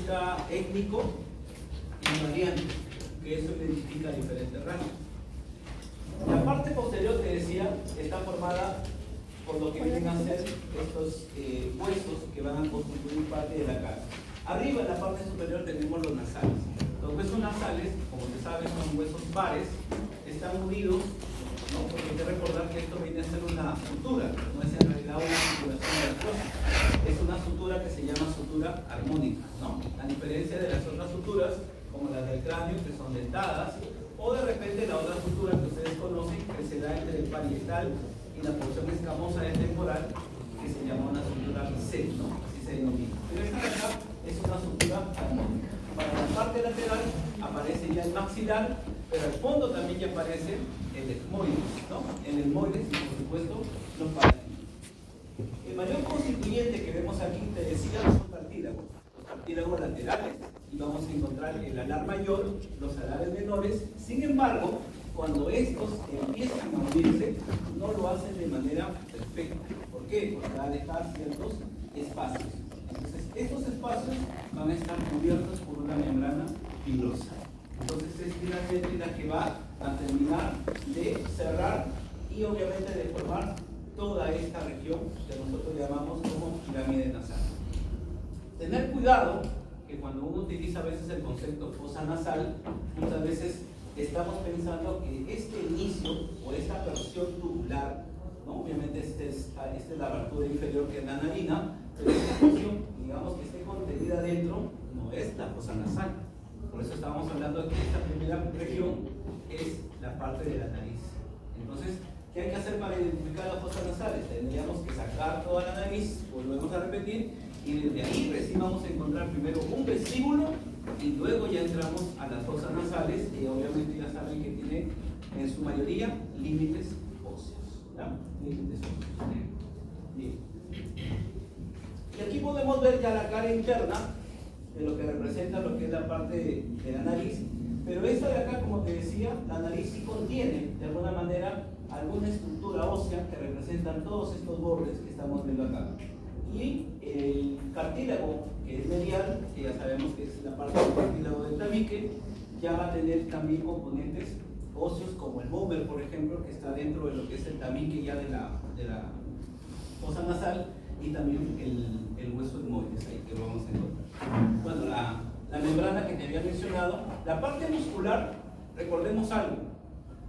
vista étnico y variante, que eso identifica diferentes rangos. La parte posterior, te decía, está formada por lo que vienen a ser estos huesos que van a constituir parte de la cara. Arriba, en la parte superior, tenemos los nasales. Los huesos nasales, como se sabe, son huesos pares, están unidos, ¿no? Porque hay que recordar que esto viene a ser una sutura, no es en realidad una articulación de las cosas. Es una sutura que se llama sutura armónica, ¿no? A diferencia de las otras suturas, como las del cráneo, que son dentadas, o de repente la otra sutura que ustedes conocen, que se da entre el parietal y la porción escamosa del temporal, que se llama una sutura C, ¿no? Así se denomina. Pero esta de acá es una sutura armónica. Para la parte lateral aparece ya el maxilar, pero al fondo también ya aparece el etmoides, ¿no? El etmoides y por supuesto los parásitos. El mayor constituyente que vemos aquí, te decía, son cartílagos. Los cartílagos laterales, y vamos a encontrar el alar mayor, los alares menores. Sin embargo, cuando estos empiezan a unirse, no lo hacen de manera perfecta. ¿Por qué? Porque va a dejar ciertos espacios. Entonces, estos espacios van a estar cubiertos por una membrana fibrosa. Entonces, es finalmente la que va a terminar de cerrar y obviamente de formar toda esta región que nosotros llamamos como pirámide nasal. Tener cuidado que cuando uno utiliza a veces el concepto fosa nasal, muchas veces estamos pensando que este inicio o esta porción tubular, ¿no? Obviamente esta es la abertura inferior que es la narina, pero esta porción, digamos que esté contenida dentro, no es la fosa nasal. Por eso estábamos hablando de que esta primera región es la parte de la nariz. Entonces, ¿qué hay que hacer para identificar las fosas nasales? Tendríamos que sacar toda la nariz, volvemos a repetir, y desde ahí recién vamos a encontrar primero un vestíbulo y luego ya entramos a las fosas nasales, y obviamente ya saben que tiene en su mayoría límites óseos. ¿Ya? Límites óseos. Bien. Y aquí podemos ver ya la cara interna de lo que representa lo que es la parte de la nariz, pero esta de acá, como te decía, la nariz sí contiene de alguna manera alguna estructura ósea que representan todos estos bordes que estamos viendo acá. Y el cartílago, que es medial, que ya sabemos que es la parte del cartílago del tabique, ya va a tener también componentes óseos como el bómer, por ejemplo, que está dentro de lo que es el tabique ya de la fosa nasal, y también el hueso etmoides ahí que lo vamos a encontrar. Bueno, la membrana que te había mencionado, la parte muscular, recordemos algo,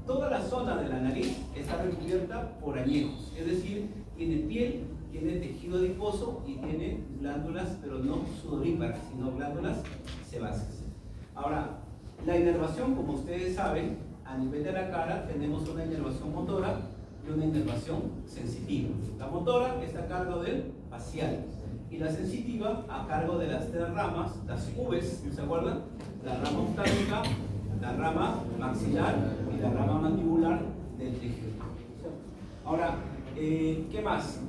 toda la zona de la nariz está recubierta por añejos, es decir, tiene piel, tiene tejido adiposo y tiene glándulas, pero no sudoríparas, sino glándulas sebáceas. Ahora, la inervación, como ustedes saben, a nivel de la cara tenemos una inervación motora y una inervación sensitiva. La motora está a cargo del facial y la sensitiva a cargo de las tres ramas, las V's, ¿se acuerdan? La rama oftálmica, la rama maxilar y la rama mandibular del tejido. Ahora, ¿qué más?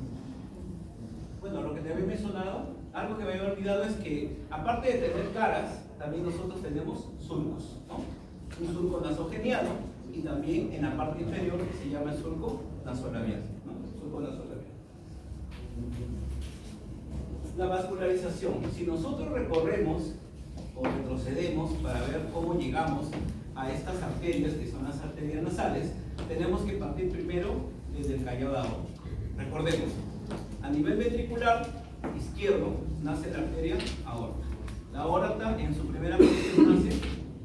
Bueno, lo que te había mencionado, algo que me había olvidado es que aparte de tener caras, también nosotros tenemos surcos, ¿no? Un surco nasogeniano y también en la parte inferior que se llama el surco nasolabial, ¿no? Surco nasolabial. La vascularización. Si nosotros recorremos o retrocedemos para ver cómo llegamos a estas arterias que son las arterias nasales, tenemos que partir primero desde el callado aórtico. Recordemos, a nivel ventricular izquierdo nace la arteria aorta. La aorta en su primera posición nace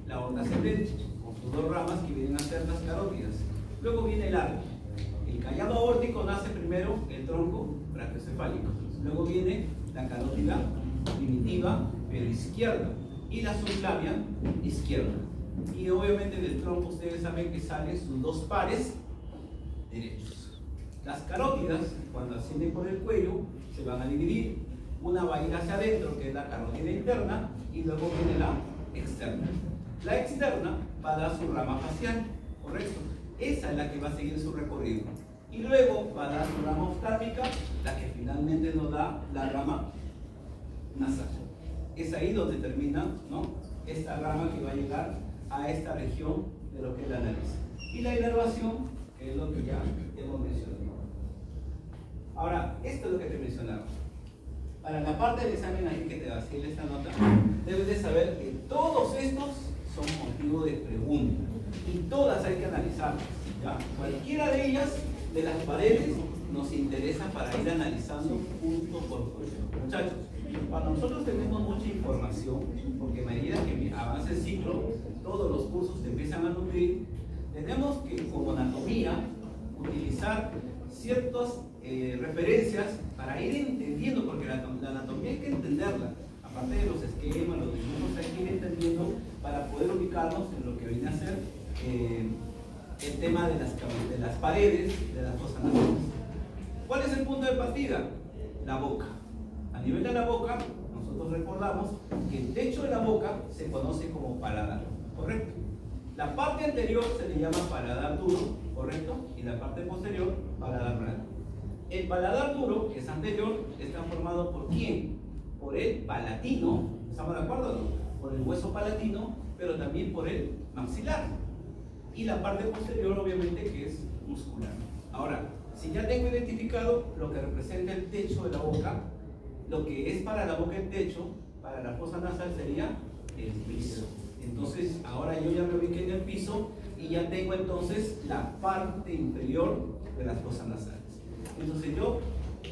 la aorta ascendente, con sus dos ramas que vienen a ser las carótidas. Luego viene el arco. El callado aórtico nace primero el tronco brachiocefálico. Luego viene la carótida primitiva, pero izquierda, y la subclavia izquierda. Y obviamente del tronco ustedes saben que salen sus dos pares derechos. Las carótidas, cuando ascienden por el cuello, se van a dividir. Una va a ir hacia adentro, que es la carótida interna, y luego viene la externa. La externa va a dar su rama facial, ¿correcto? Esa es la que va a seguir su recorrido. Y luego va a dar su rama oftálmica, la que finalmente nos da la rama nasal. Es ahí donde termina, ¿no?, esta rama que va a llegar a esta región de lo que es la nariz. Y la inervación, que es lo que ya hemos mencionado. Ahora, esto es lo que te mencionaba. Para la parte del examen ahí que te va a hacer esta nota, debes de saber que todos estos son motivo de pregunta y todas hay que analizarlas, ¿ya? Cualquiera de ellas, de las paredes, nos interesa para ir analizando punto por punto. Muchachos, cuando nosotros tenemos mucha información, porque a medida que avanza el ciclo, todos los cursos te empiezan a nutrir, tenemos que, como anatomía, utilizar ciertas referencias para ir entendiendo, porque la anatomía hay que entenderla, aparte de los esquemas, los dibujos, hay que ir entendiendo para poder ubicarnos en lo que viene a ser el tema de las paredes de las fosas nasales. ¿Cuál es el punto de partida? La boca. A nivel de la boca, nosotros recordamos que el techo de la boca se conoce como paladar, ¿correcto? La parte anterior se le llama paladar duro, ¿correcto? Y la parte posterior, paladar blando. El paladar duro, que es anterior, está formado por ¿quién? Por el palatino, ¿estamos de acuerdo? ¿No? Por el hueso palatino, pero también por el maxilar. Y la parte posterior, obviamente, que es muscular. Ahora, si ya tengo identificado lo que representa el techo de la boca, lo que es para la boca el techo, para la fosa nasal sería el piso. Entonces, ahora yo ya me ubiqué en el piso y ya tengo entonces la parte inferior de las fosas nasales. Entonces yo,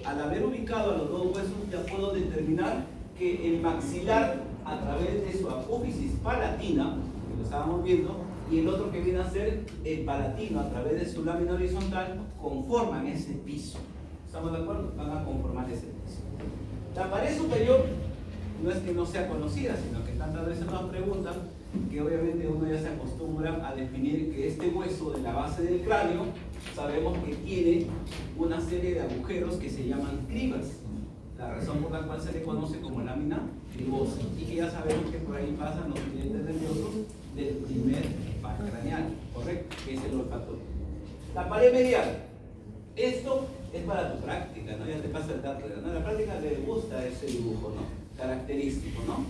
al haber ubicado a los dos huesos, ya puedo determinar que el maxilar, a través de su apófisis palatina, que lo estábamos viendo, y el otro que viene a ser el palatino, a través de su lámina horizontal, conforman ese piso. ¿Estamos de acuerdo? Van a conformar ese piso. La pared superior no es que no sea conocida, sino que tantas veces nos preguntan, que obviamente uno ya se acostumbra a definir que este hueso de la base del cráneo, sabemos que tiene una serie de agujeros que se llaman cribas, la razón por la cual se le conoce como lámina cribosa, y que ya sabemos que por ahí pasan los clientes nerviosos del primer par craneal, ¿correcto? Que es el olfatorio. La pared medial, esto es para tu práctica, ¿no? Ya te pasa el dato, ¿no? La práctica le gusta ese dibujo, ¿no? Característico, ¿no?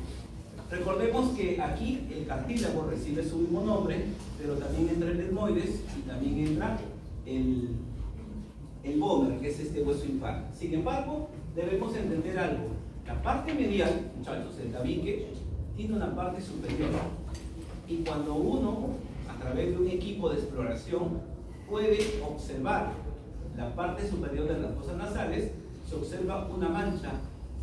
Recordemos que aquí el cartílago recibe su mismo nombre, pero también entra el etmoides y también entra el vómer, que es este hueso impar. Sin embargo, debemos entender algo. La parte medial, muchachos, el tabique, tiene una parte superior. Y cuando uno, a través de un equipo de exploración, puede observar la parte superior de las fosas nasales, se observa una mancha,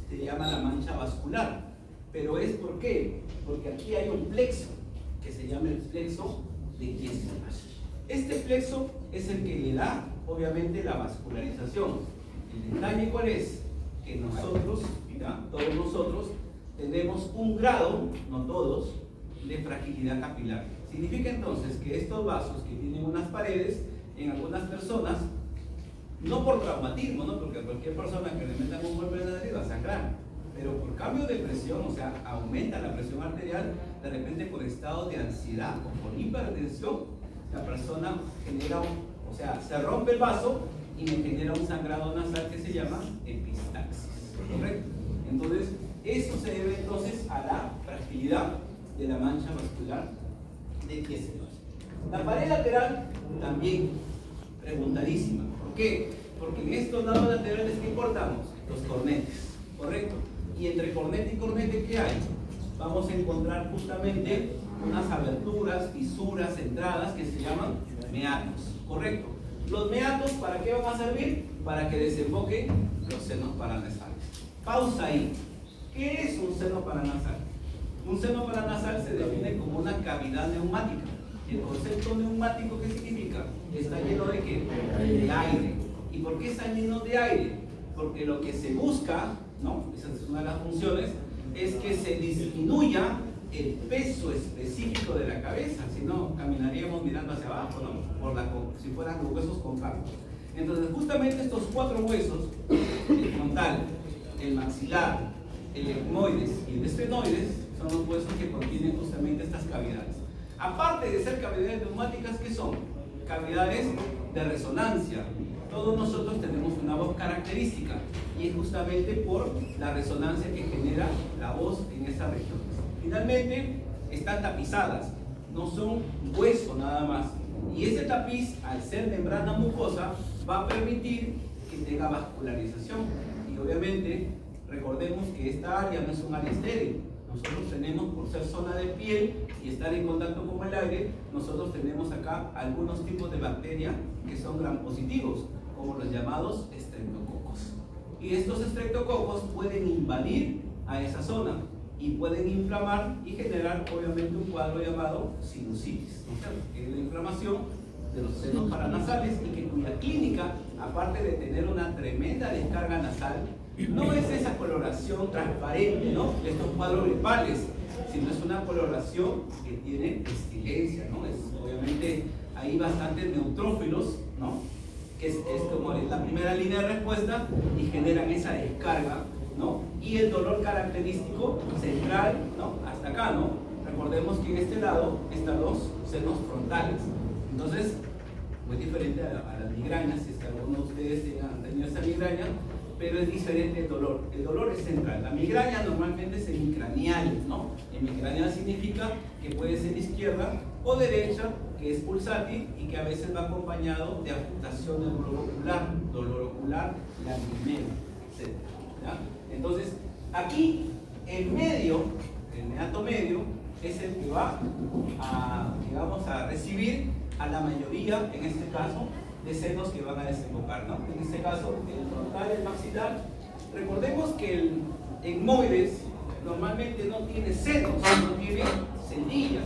se llama la mancha vascular. Pero es ¿por qué? Porque aquí hay un plexo que se llama el plexo de Kiesewetter. Este plexo es el que le da, obviamente, la vascularización. El detalle, ¿cuál es? Que nosotros, mira, todos nosotros, tenemos un grado, no todos, de fragilidad capilar. Significa entonces que estos vasos que tienen unas paredes, en algunas personas, no por traumatismo, ¿no? Porque a cualquier persona que le metan un golpe en la nariz va a sangrar, pero por cambio de presión, o sea, aumenta la presión arterial, de repente por estado de ansiedad o por hipertensión, la persona genera, o sea, se rompe el vaso y me genera un sangrado nasal que se llama epistaxis, ¿correcto? Entonces, eso se debe entonces a la fragilidad de la mancha vascular de Kiesewetter. La pared lateral también preguntadísima. ¿Por qué? Porque en estos lados laterales, ¿qué cortamos? Los cornetes, ¿correcto? Y entre cornete y cornete, ¿qué hay? Vamos a encontrar justamente unas aberturas, fisuras, entradas que se llaman meatos, ¿correcto? Los meatos, ¿para qué van a servir? Para que desemboquen los senos paranasales. Pausa ahí. ¿Qué es un seno paranasal? Un seno paranasal se define como una cavidad neumática. ¿Y el concepto neumático qué significa? Está lleno de ¿qué? De aire. ¿Y por qué está lleno de aire? Porque lo que se busca, ¿no? Esa es una de las funciones, es que se disminuya el peso específico de la cabeza, si no caminaríamos mirando hacia abajo, ¿no? Si fueran los huesos compactos. Entonces, justamente estos cuatro huesos, el frontal, el maxilar, el etmoides y el esfenoides, son los huesos que contienen justamente estas cavidades. Aparte de ser cavidades neumáticas, ¿qué son? Cavidades de resonancia. Todos nosotros tenemos una voz característica y es justamente por la resonancia que genera la voz en esta región. Finalmente, están tapizadas, no son hueso nada más. Y ese tapiz, al ser membrana mucosa, va a permitir que tenga vascularización. Y obviamente, Recordemos que esta área no es un área estéril. Nosotros tenemos, por ser zona de piel y estar en contacto con el aire, nosotros tenemos acá algunos tipos de bacterias que son gram positivos, como los llamados estreptococos. Y estos estreptococos pueden invadir a esa zona y pueden inflamar y generar obviamente un cuadro llamado sinusitis, ¿no es cierto? Que es la inflamación de los senos paranasales y que cuya clínica, aparte de tener una tremenda descarga nasal, no es esa coloración transparente, ¿no?, de estos cuadros gripales, sino es una coloración que tiene pestilencia, ¿no? Es, obviamente hay bastantes neutrófilos, ¿no?, que es como la primera línea de respuesta y generan esa descarga, ¿no? Y el dolor característico central, ¿no?, hasta acá, ¿no? Recordemos que en este lado están los senos frontales. Entonces, muy diferente a las migrañas, si es que algunos de ustedes han tenido esa migraña, pero es diferente el dolor. El dolor es central. La migraña normalmente es hemicranial, ¿no? Hemicranial significa que puede ser izquierda o derecha, que es pulsátil y que a veces va acompañado de afectación del dolor ocular, lagrimeo, etc. ¿Ya? Entonces, aquí el medio, el meato medio, es el que va a, digamos, a recibir a la mayoría, en este caso, de senos que van a desembocar, ¿no? En este caso, el frontal, el maxilar. Recordemos que el etmoides normalmente no tiene senos, no tiene cendillas,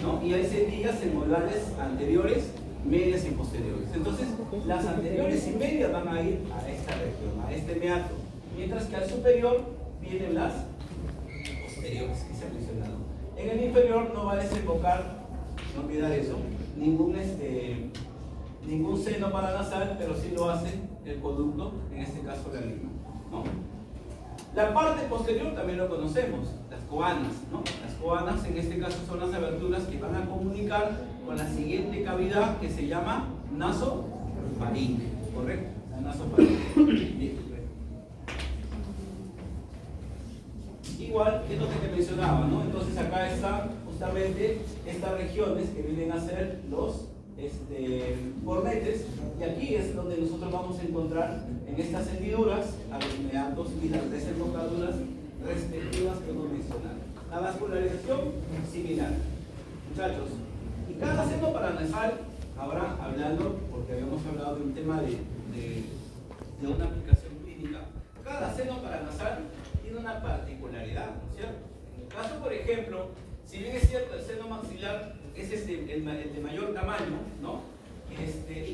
¿no? Y hay cendillas etmoidales anteriores, medias y posteriores. Entonces, las anteriores y medias van a ir a esta región, a este meato, mientras que al superior vienen las posteriores, que se han mencionado. En el inferior no va a desembocar, no olvidar eso, ningún seno paranasal, pero sí lo hace el conducto, en este caso la lima, ¿no? La parte posterior también lo conocemos, las coanas, ¿no? Las coanas en este caso son las aberturas que van a comunicar con la siguiente cavidad que se llama nasofaringe, ¿correcto? La nasofaringe. Igual que lo que te mencionaba, ¿no? Entonces acá está justamente estas regiones que vienen a ser los cornetes, y aquí es donde nosotros vamos a encontrar en estas hendiduras a los meatos y las desembocaduras respectivas que hemos mencionado. La vascularización similar, muchachos, y cada seno paranasal, ahora hablando, porque habíamos hablado de un tema de una aplicación clínica, cada seno paranasal tiene una particularidad, ¿no es cierto? En el caso, por ejemplo, si bien es cierto, el seno maxilar es el de mayor tamaño, ¿no? Y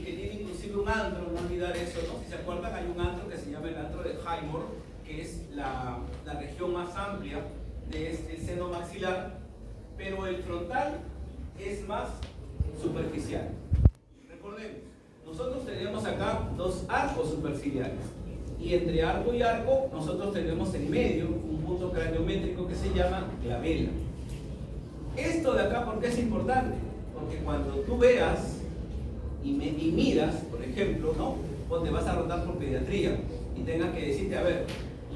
que tiene inclusive un antro, no olvidar eso, ¿no? Si se acuerdan, hay un antro que se llama el antro de Highmore, que es la región más amplia de este seno maxilar, pero el frontal es más superficial. Recordemos, nosotros tenemos acá dos arcos superciliares, y entre arco y arco nosotros tenemos en medio un punto craniométrico que se llama glabela. Esto de acá, ¿por qué es importante? Porque cuando tú veas y miras, por ejemplo, ¿no?, donde vas a rotar por pediatría y tengas que decirte, a ver,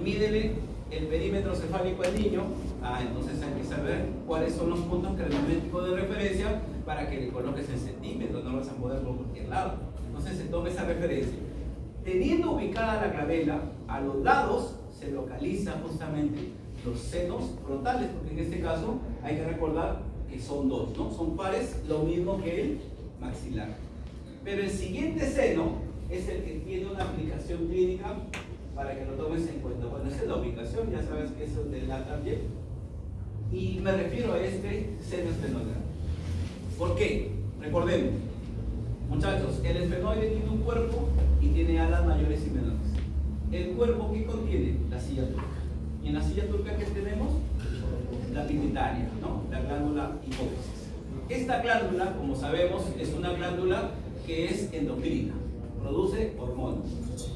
mídele el perímetro cefálico al niño, entonces hay que saber cuáles son los puntos craniométricos de referencia para que le coloques el centímetro, no vas a poder por cualquier lado. Entonces se toma esa referencia. Teniendo ubicada la glabela, a los lados se localiza justamente los senos frontales, porque en este caso hay que recordar que son dos, ¿no? Son pares, lo mismo que el maxilar. Pero el siguiente seno es el que tiene una aplicación clínica para que lo tomes en cuenta. Bueno, esa es la ubicación, ya sabes que eso es de la también. Y me refiero a este seno esfenoidal. ¿Por qué? Recordemos, muchachos, el esfenoide tiene un cuerpo y tiene alas mayores y menores. ¿El cuerpo qué contiene? La silla turca. Y en la silla turca, ¿qué tenemos? La pituitaria, ¿no? La glándula hipófisis. Esta glándula, como sabemos, es una glándula que es endocrina, produce hormonas.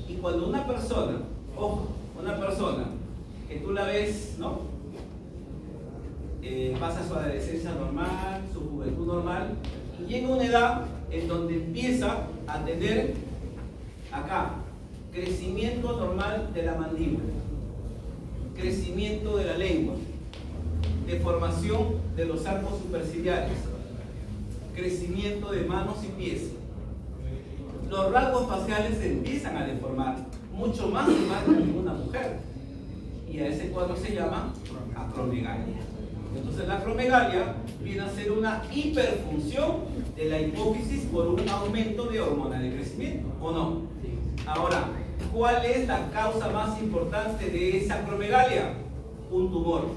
Y cuando una persona, ojo, una persona que tú la ves, ¿no?, pasa su adolescencia normal, su juventud normal, y llega una edad en donde empieza a tener acá crecimiento normal de la mandíbula, crecimiento de la lengua, deformación de los arcos superciliares, crecimiento de manos y pies. Los rasgos faciales se empiezan a deformar, mucho más que una mujer. y a ese cuadro se llama acromegalia. Entonces la acromegalia viene a ser una hiperfunción de la hipófisis por un aumento de hormona de crecimiento, ¿o no? Ahora, ¿cuál es la causa más importante de esa acromegalia? Un tumor,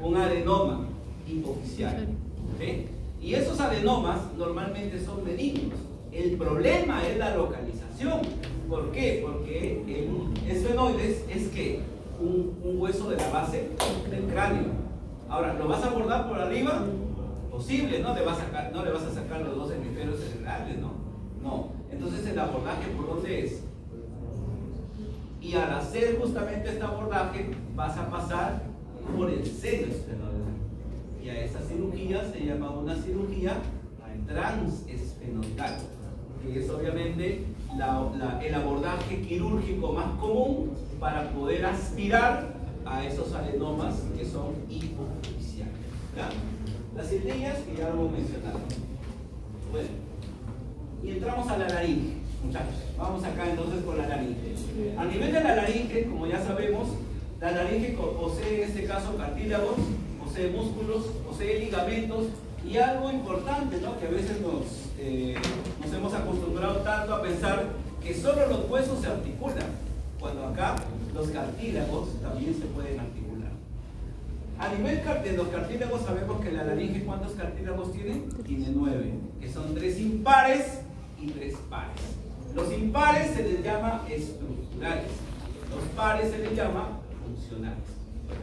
un adenoma hipofisial. ¿Sí? Y esos adenomas normalmente son benignos. El problema es la localización. ¿Por qué? Porque el esfenoides es que un hueso de la base del cráneo. Ahora, ¿lo vas a abordar por arriba? Posible, no le vas a sacar los dos hemisferios cerebrales, ¿no? No. Entonces, ¿el abordaje por dónde es? Y al hacer justamente este abordaje, vas a pasar por el seno esfenoidal. Y a esa cirugía se llama una cirugía transesfenoidal, que es obviamente el abordaje quirúrgico más común para poder aspirar a esos adenomas que son hipofisiales. ¿Ya? Las cirillas que ya lo hemos mencionado. Bueno, y entramos a la laringe, muchachos. Vamos acá entonces con la laringe. A nivel de la laringe, como ya sabemos, la laringe posee en este caso cartílagos, posee músculos, posee ligamentos y algo importante, ¿no? Que a veces nos hemos acostumbrado tanto a pensar que solo los huesos se articulan, cuando acá los cartílagos también se pueden articular. A nivel de los cartílagos sabemos que la laringe, ¿cuántos cartílagos tiene? Tiene 9, que son 3 impares y 3 pares. Los impares se les llama estructurales, los pares se les llama funcionales.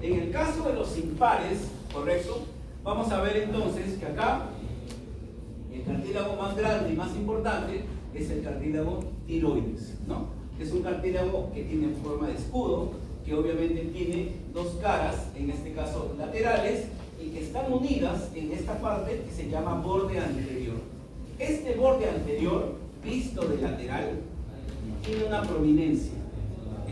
En el caso de los impares, correcto, vamos a ver entonces que acá el cartílago más grande y más importante es el cartílago tiroides, ¿no? Es un cartílago que tiene forma de escudo, que obviamente tiene 2 caras, en este caso laterales, y que están unidas en esta parte que se llama borde anterior. Este borde anterior, visto de lateral, tiene una prominencia.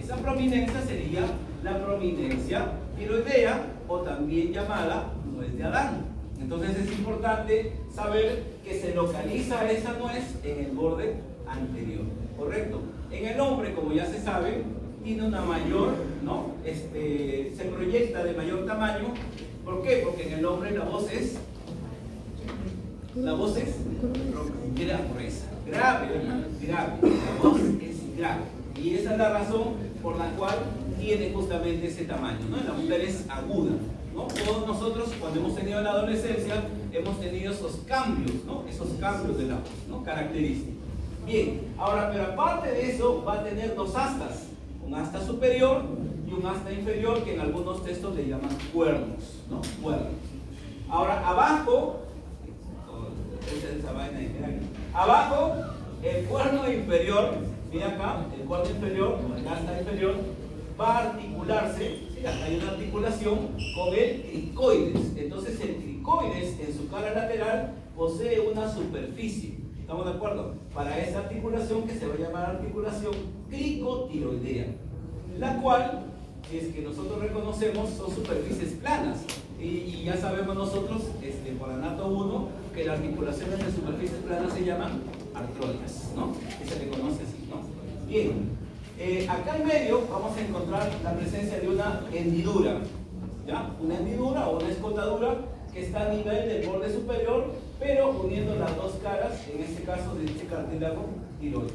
Esa prominencia sería la prominencia tiroidea, o también llamada nuez de Adán. Entonces es importante saber que se localiza esa nuez en el borde anterior, ¿correcto? En el hombre, como ya se sabe, tiene una mayor, ¿no? Se proyecta de mayor tamaño. ¿Por qué? Porque en el hombre la voz es gruesa, grave, la voz es grave. Y esa es la razón por la cual tiene justamente ese tamaño, ¿no? En la mujer es aguda, ¿no? Todos nosotros, cuando hemos tenido la adolescencia, hemos tenido esos cambios, ¿no? Esos cambios de la voz, ¿no? Característicos. Bien, ahora, pero aparte de eso, va a tener 2 astas, un asta superior y un asta inferior, que en algunos textos le llaman cuernos, ¿no? Cuernos. Ahora, abajo, abajo, el cuerno inferior, mira acá, el cuerno inferior, el asta inferior, va a articularse, ¿sí? Acá hay una articulación con el cricoides. Entonces el cricoides en su cara lateral posee una superficie, ¿estamos de acuerdo? Para esa articulación, que se va a llamar articulación cricotiroidea, la cual, si es que nosotros reconocemos, son superficies planas. Y ya sabemos nosotros, por Anato 1, que las articulaciones de superficies planas se llaman artrolias, ¿no? Que se le conoce así, ¿no? Bien, acá en medio vamos a encontrar la presencia de una hendidura, ¿ya? Una hendidura o una escotadura que está a nivel del borde superior, pero uniendo las 2 caras, en este caso de este cartílago tiroides.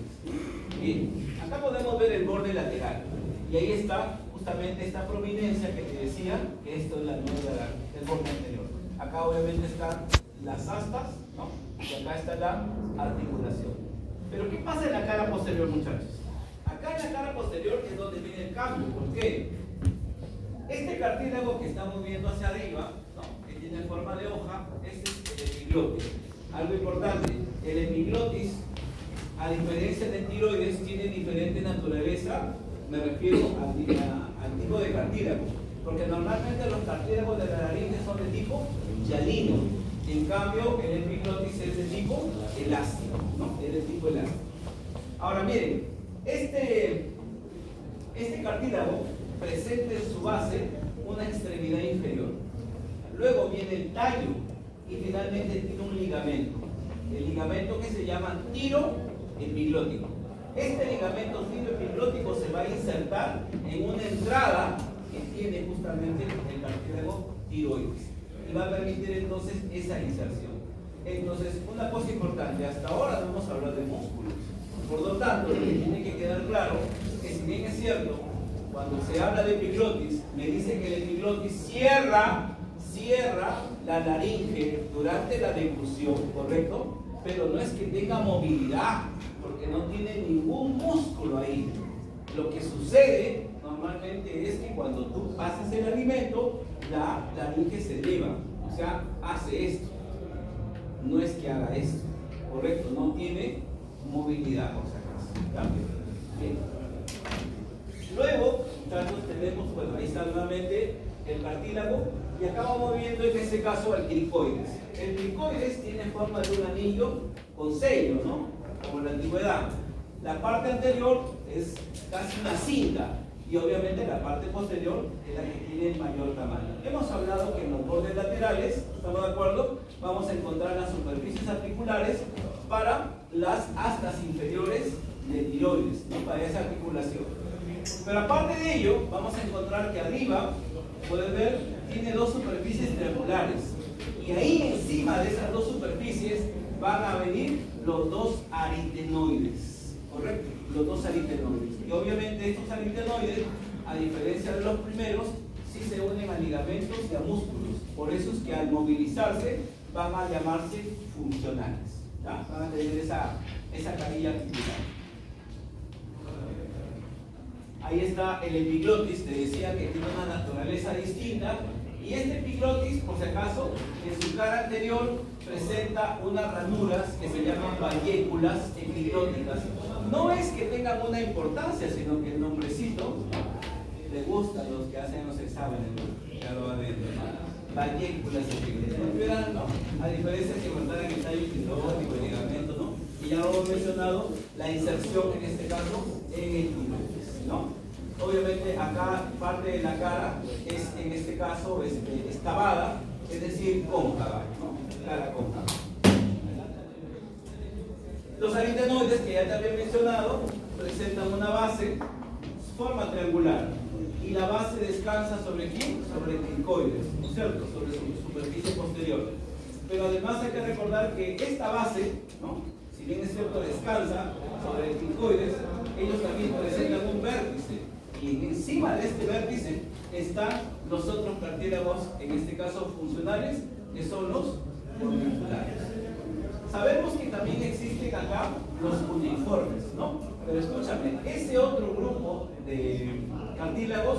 Bien, acá podemos ver el borde lateral, y ahí está justamente esta prominencia que te decía, que esto es la nuez de Adán, el borde anterior. Acá obviamente están las astas, ¿no? Y acá está la articulación. Pero ¿qué pasa en la cara posterior, muchachos? Acá en la cara posterior es donde viene el cambio. ¿Por qué? Este cartílago que estamos viendo hacia arriba, ¿no? Que tiene forma de hoja, este es el epiglotis. Algo importante, el epiglotis, a diferencia del tiroides, tiene diferente naturaleza. Me refiero al tipo de cartílago, porque normalmente los cartílagos de la laringe son de tipo hialino. En cambio, el epiglotis es de tipo elástico, ¿no? Es de tipo elástico. Ahora miren, este cartílago presenta en su base una extremidad inferior. Luego viene el tallo y finalmente tiene un ligamento. El ligamento que se llama tiro epiglótico. Este ligamento tiro epiglótico se va a insertar en una entrada que tiene justamente el cartílago tiroides y va a permitir entonces esa inserción. Entonces, una cosa importante, hasta ahora no hemos hablado de músculos. Por lo tanto, lo que tiene que quedar claro es que si bien es cierto, cuando se habla de epiglotis, me dice que el epiglotis cierra la laringe durante la deglución, ¿correcto? Pero no es que tenga movilidad, porque no tiene ningún músculo ahí. Lo que sucede normalmente es que cuando tú pasas el alimento, la laringe se eleva, o sea, hace esto. No es que haga esto, ¿correcto? No tiene movilidad, por si acaso. Bien. Luego, muchachos, tenemos, bueno, ahí está nuevamente el cartílago, y acá vamos viendo en este caso el cricoides. El cricoides tiene forma de un anillo con sello, ¿no? Como en la antigüedad. La parte anterior es casi una cinta, y obviamente la parte posterior es la que tiene el mayor tamaño. Hemos hablado que en los bordes laterales, ¿estamos de acuerdo? Vamos a encontrar las superficies articulares para las astas inferiores de tiroides, ¿no? Para esa articulación. Pero aparte de ello, vamos a encontrar que arriba, puedes ver, tiene dos superficies triangulares. Y ahí encima de esas dos superficies van a venir los dos aritenoides, ¿correcto? Los dos aritenoides. Y obviamente estos aritenoides, a diferencia de los primeros, sí se unen a ligamentos y a músculos. Por eso es que al movilizarse van a llamarse funcionales, ¿ya? Van a tener esa carilla articular. Ahí está el epiglotis, te decía que tiene una naturaleza distinta. Y este epiglotis, por si acaso, en su cara anterior presenta unas ranuras que se llaman valléculas epiglóticas. No es que tengan una importancia, sino que el nombrecito le gusta a los que hacen los exámenes, ¿no? Ya lo van viendo, ¿no? Valléculas epiglóticas, ¿no? A diferencia que contaran el tallo epiglotico, el ligamento, ¿no? Y ya lo hemos mencionado, la inserción en este caso en el epiglotis, ¿no? Obviamente acá parte de la cara es, en este caso, es cavada, es decir, cóncava, ¿no? Cara cóncava. Los aritenoides, que ya te había mencionado, presentan una base, forma triangular, y la base descansa sobre ¿quién? Sobre el cricoides, ¿no es cierto? Sobre su superficie posterior. Pero además hay que recordar que esta base, ¿no? Si bien es cierto descansa sobre el cricoides, ellos también presentan un vértice. Y encima de este vértice están los otros cartílagos, en este caso funcionales, que son los orbiculares. Sabemos que también existen acá los uniformes, ¿no? Pero escúchame, ese otro grupo de cartílagos,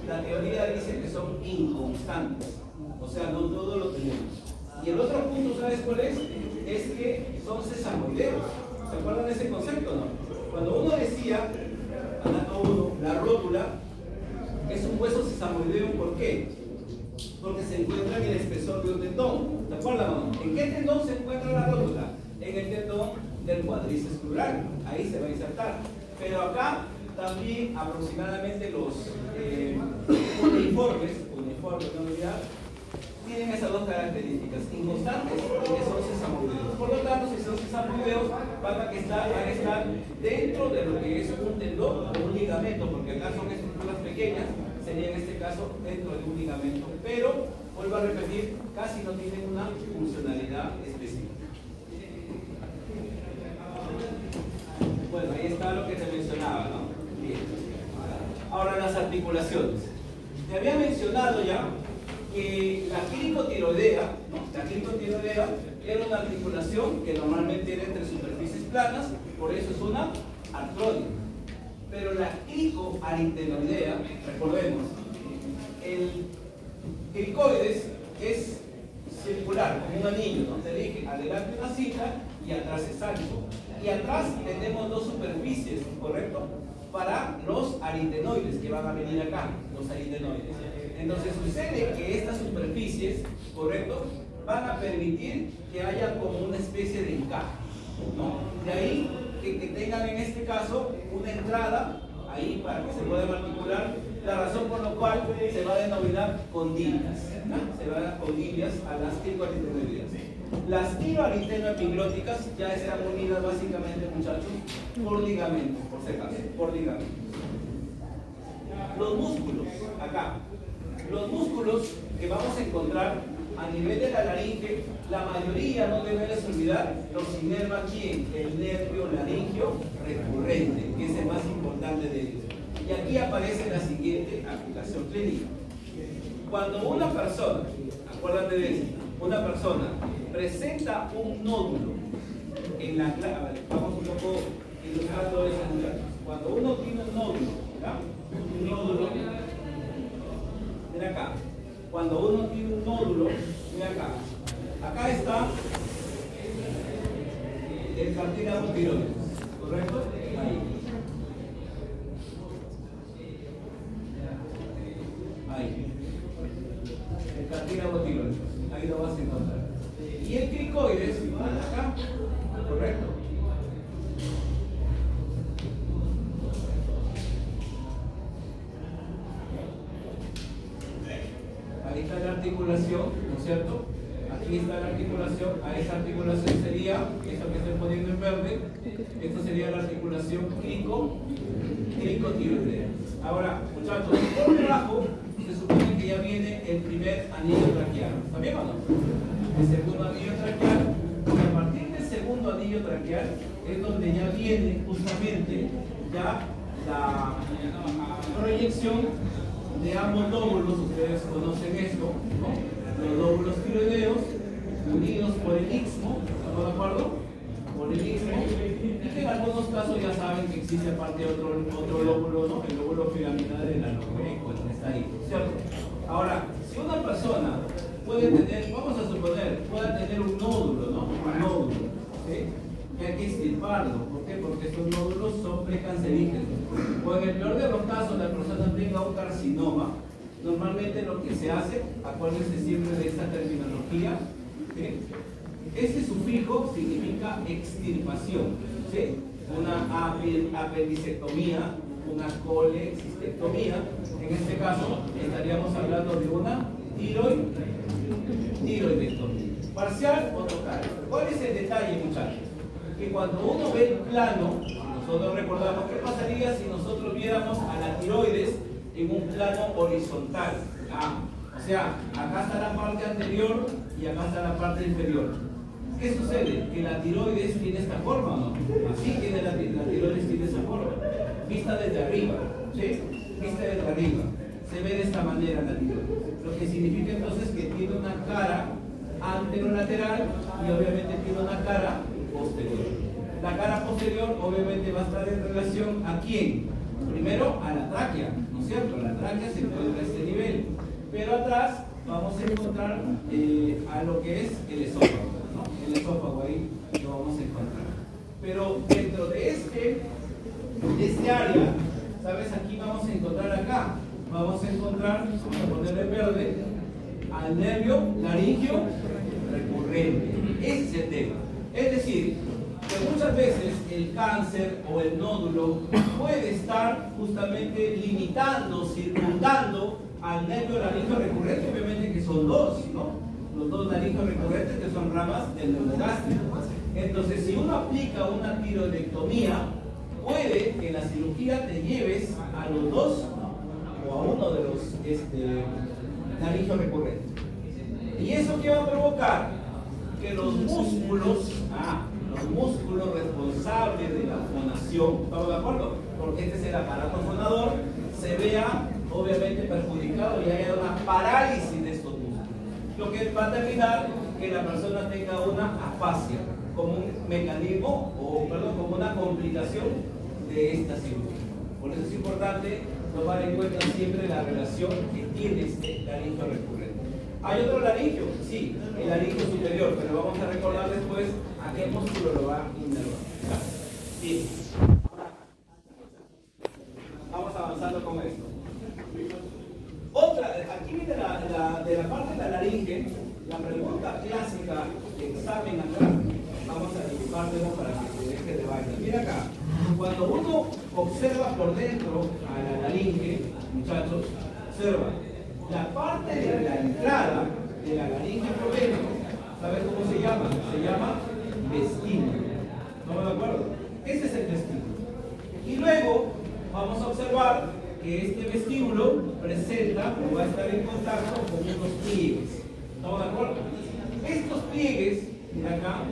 la teoría dice que son inconstantes, o sea, no todo lo tenemos. Y el otro punto, ¿sabes cuál es? Es que son sesamoideos. ¿Se acuerdan de ese concepto, no? Cuando uno decía, anato 1, la rótula es un hueso sesamoideo, ¿por qué? Porque se encuentra en el espesor de un tendón. ¿Se acuerdan o no? ¿En qué tendón se encuentra la rótula? En el tendón del cuádriceps crural. Ahí se va a insertar. Pero acá también aproximadamente los uniformes, no olvidar, tienen esas dos características, inconstantes y que son sesamoideos. Por lo tanto, si son sesamoideos, van a estar dentro de lo que es un tendón o un ligamento, porque acá son estructuras pequeñas, sería en este caso dentro de un ligamento. Pero, vuelvo a repetir, casi no tienen una funcionalidad específica. Bueno, ahí está lo que te mencionaba, ¿no? Bien. Ahora las articulaciones. Te había mencionado ya que la cricotiroidea, ¿no? La cricotiroidea era una articulación que normalmente era entre superficies planas, por eso es una artróide. Pero la cricoaritenoidea, recordemos, el cricoides es circular, como un anillo, ¿no? Te dije, adelante una cinta y atrás es ancho. Y atrás tenemos dos superficies, ¿correcto? Para los aritenoides que van a venir acá, los aritenoides. Entonces sucede que estas superficies, ¿correcto?, van a permitir que haya como una especie de encaje, ¿no? De ahí que tengan en este caso una entrada ahí para que se puedan articular, la razón por la cual se va a denominar condilias, ¿no? Se va a dar condilias a las cricoaritenoideas. Las tiroaritenoepiglóticas ya están unidas básicamente, muchachos, por ligamentos, por si acaso, por ligamentos. Los músculos, acá, Los músculos que vamos a encontrar a nivel de la laringe, la mayoría, no debes olvidar, los inerva ¿quién? El nervio laringio recurrente, que es el más importante de ellos. Y aquí aparece la siguiente aplicación clínica. Cuando una persona, acuérdate de eso, una persona presenta un nódulo en la clava, vamos un poco ilustrando eso. Cuando uno tiene un nódulo, ¿verdad? Un nódulo, mira acá. Cuando uno tiene un nódulo, mira acá. Acá está el cartílago tiroides, ¿correcto? Ahí. Ahí. El cartílago tiroides. Ahí lo vas a encontrar. Y el cricoides, acá, ¿correcto? Ahí está la articulación, ¿no es cierto? Aquí está la articulación, a esa articulación sería, esto que estoy poniendo en verde, esto sería la articulación cricotiroidea. Ahora, muchachos, por debajo se supone que ya viene el primer anillo traqueal. ¿Está bien o no? El segundo anillo traqueal, y a partir del segundo anillo traqueal es donde ya viene justamente ya la proyección de ambos lóbulos. Ustedes conocen esto, ¿no? Los lóbulos tiroideos unidos por el istmo, ¿estamos de acuerdo? Por el istmo, y que en algunos casos ya saben que existe aparte otro lóbulo, ¿no? El lóbulo piramidal de la lóbulo, está ahí, ¿cierto? Ahora, si una persona puede tener, vamos a suponer, pueda tener un nódulo, ¿no? Un nódulo, ¿sí? Que hay que extirparlo. ¿Por qué? Porque estos nódulos son precancerígenos. O en el peor de los casos, la persona tenga un carcinoma, normalmente lo que se hace, acuérdense siempre de esta terminología, ¿sí? Este sufijo significa extirpación, ¿sí? Una apendicectomía, una colecistectomía. En este caso estaríamos hablando de una tiroidectomía. Parcial o total. ¿Cuál es el detalle, muchachos? Que cuando uno ve el plano, nosotros recordamos qué pasaría si nosotros viéramos a la tiroides en un plano horizontal. O sea, acá está la parte anterior y acá está la parte inferior. ¿Qué sucede? Que la tiroides tiene esta forma, ¿no? Así tiene la tiroides tiene esa forma. Vista desde arriba, ¿sí? Vista desde arriba. Se ve de esta manera la tiroides. Lo que significa entonces que tiene una cara anterolateral y obviamente tiene una cara posterior. La cara posterior obviamente va a estar en relación ¿a quién? Primero a la tráquea, ¿no es cierto? La tráquea se encuentra a este nivel, pero atrás vamos a encontrar a lo que es el esófago, ¿no? El esófago ahí lo vamos a encontrar. Pero dentro de este área, ¿sabes? Aquí vamos a encontrar acá, vamos a encontrar, vamos a ponerle en verde, al nervio laringio recurrente. Ese es el tema. Es decir, que muchas veces el cáncer o el nódulo puede estar justamente limitando, circundando al nervio laringio recurrente, obviamente que son dos, ¿no? Los dos laringios recurrentes que son ramas del neurogástrico. Entonces, si uno aplica una tiroidectomía, puede que en la cirugía te lleves a los dos o a uno de los laringios recurrentes. ¿Y eso qué va a provocar? Que los músculos responsables de la fonación, ¿estamos de acuerdo? Porque este es el aparato fonador, se vea obviamente perjudicado y haya una parálisis de estos músculos. Lo que va a terminar que la persona tenga una afasia, como un mecanismo, como una complicación de esta cirugía. Por eso es importante tomar en cuenta siempre la relación que tiene este laringio recurrente. ¿Hay otro laringio? Sí, el laringio superior, pero vamos a recordar después a qué músculo lo va a inervar. Bien. Vamos avanzando con esto. Aquí viene de la parte de la laringe, la pregunta clásica de examen acá. Vamos a dibujártelo para que se deje de vaina. Mira acá, cuando uno observa por dentro a la laringe, muchachos, observa la parte de la entrada de la laringe por dentro. ¿Sabes cómo se llama? Se llama vestíbulo. ¿Estamos de acuerdo? Ese es el vestíbulo. Y luego vamos a observar que este vestíbulo presenta o va a estar en contacto con unos pliegues. ¿Estamos de acuerdo? Estos pliegues, mira acá,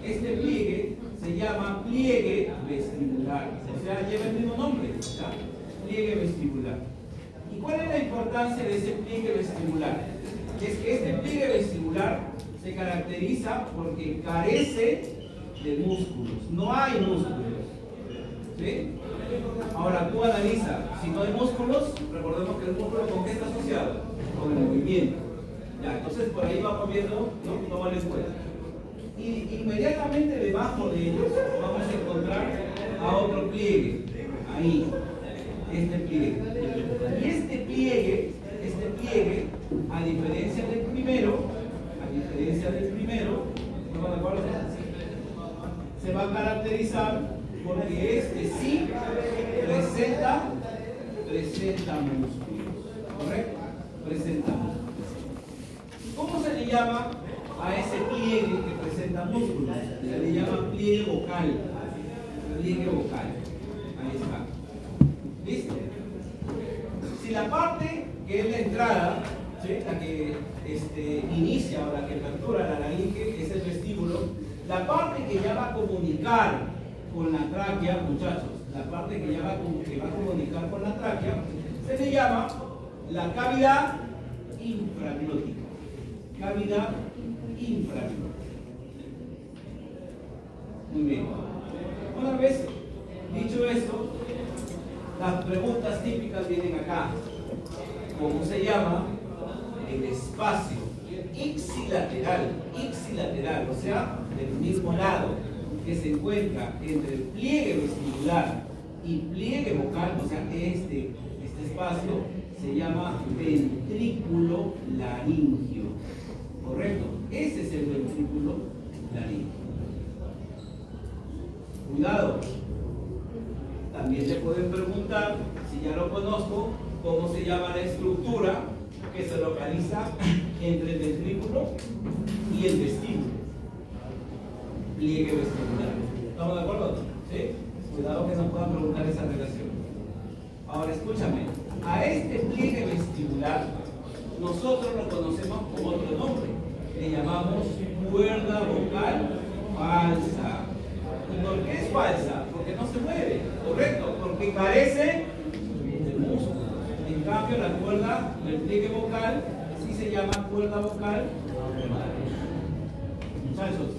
este pliegue se llama pliegue vestibular. O sea, lleva el mismo nombre, ¿ya? Pliegue vestibular. ¿Y cuál es la importancia de ese pliegue vestibular? Es que este pliegue vestibular se caracteriza porque carece de músculos. No hay músculos. ¿Sí? Ahora tú analiza, si no hay músculos, recordemos que el músculo ¿con qué está asociado? Con el movimiento. Ya, entonces por ahí vamos viendo, ¿no? Tómale en cuenta. Y inmediatamente debajo de ellos vamos a encontrar a otro pliegue. Ahí, este pliegue. Y este pliegue, a diferencia del primero, ¿no de acuerdo? Se va a caracterizar porque este sí presenta músculos, ¿correcto? Presenta músculos. ¿Cómo se le llama a ese pliegue que presenta músculos? Se le llama pliegue vocal. Pliegue vocal. Ahí está. ¿Listo? Si la parte que es la entrada, ¿sí? La que inicia o la que apertura la laringe es el vestíbulo, la parte que ya va a comunicar con la tráquea, muchachos, la parte que va a comunicar con la tráquea, se le llama la cavidad infraglótica. Cavidad infraglótica. Muy bien. Una vez dicho esto, las preguntas típicas vienen acá. ¿Cómo se llama el espacio ipsilateral, o sea, del mismo lado, que se encuentra entre el pliegue vestibular y pliegue vocal? O sea, este espacio se llama ventrículo laringio. ¿Correcto? Ese es el ventrículo laringio. Cuidado. También te pueden preguntar, si ya lo conozco, cómo se llama la estructura que se localiza entre el ventrículo y el vestíbulo. Pliegue vestibular. ¿Estamos de acuerdo? ¿Sí? Cuidado que nos puedan preguntar esa relación. Ahora escúchame, a este pliegue vestibular nosotros lo conocemos con otro nombre. Le llamamos cuerda vocal falsa. ¿Y por qué es falsa? Porque no se mueve, ¿correcto? Porque carece de músculos. En cambio, la cuerda del pliegue vocal sí se llama cuerda vocal. Muchachos,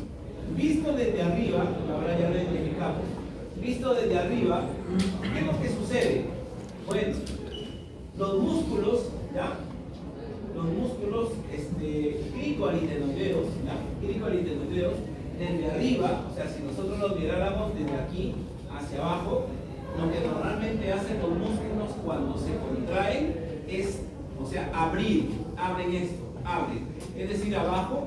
visto desde arriba, ahora ya lo identificamos, visto desde arriba, ¿qué es lo que sucede? Bueno, los músculos, ¿ya? Los músculos cricoaritenoideos, ¿ya? Cricoaritenoideos, desde arriba, o sea, si nosotros los miráramos desde aquí hacia abajo, lo que normalmente hacen los músculos cuando se contraen es, o sea, abren esto, abren. Es decir, abajo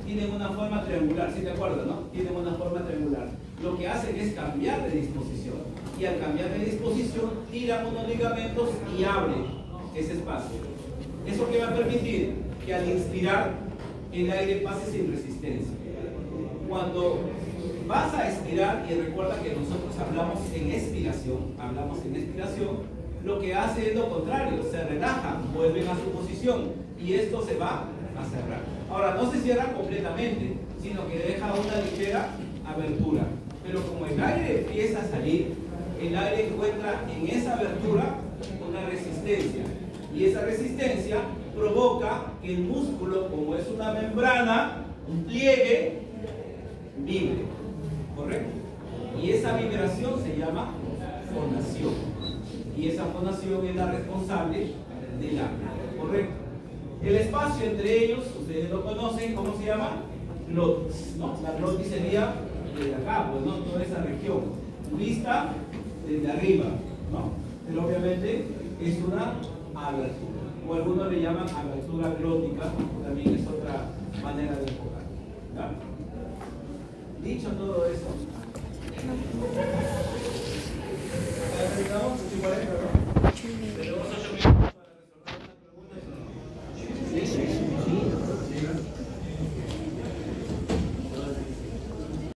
tienen una forma triangular, ¿sí te acuerdas, no? Tienen una forma triangular. Lo que hacen es cambiar de disposición. Y al cambiar de disposición, tiran unos ligamentos y abren ese espacio. ¿Eso qué va a permitir? Que al inspirar, el aire pase sin resistencia. Cuando vas a expirar, y recuerda que nosotros hablamos en expiración, lo que hace es lo contrario, se relaja, vuelven a su posición y esto se va a cerrar. Ahora, no se cierra completamente, sino que deja una ligera abertura. Pero como el aire empieza a salir, el aire encuentra en esa abertura una resistencia. Y esa resistencia provoca que el músculo, como es una membrana, un pliegue, vibre. ¿Correcto? Y esa vibración se llama fonación. Y esa fonación es la responsable del habla. ¿Correcto? El espacio entre ellos, ustedes lo conocen, ¿cómo se llama? Glotis, ¿no? La glotis sería desde acá, pues, ¿no? Toda esa región. Vista desde arriba, ¿no? Pero obviamente es una abertura. O algunos le llaman abertura glótica, también es otra manera de enfocar. ¿Ya? Dicho todo eso,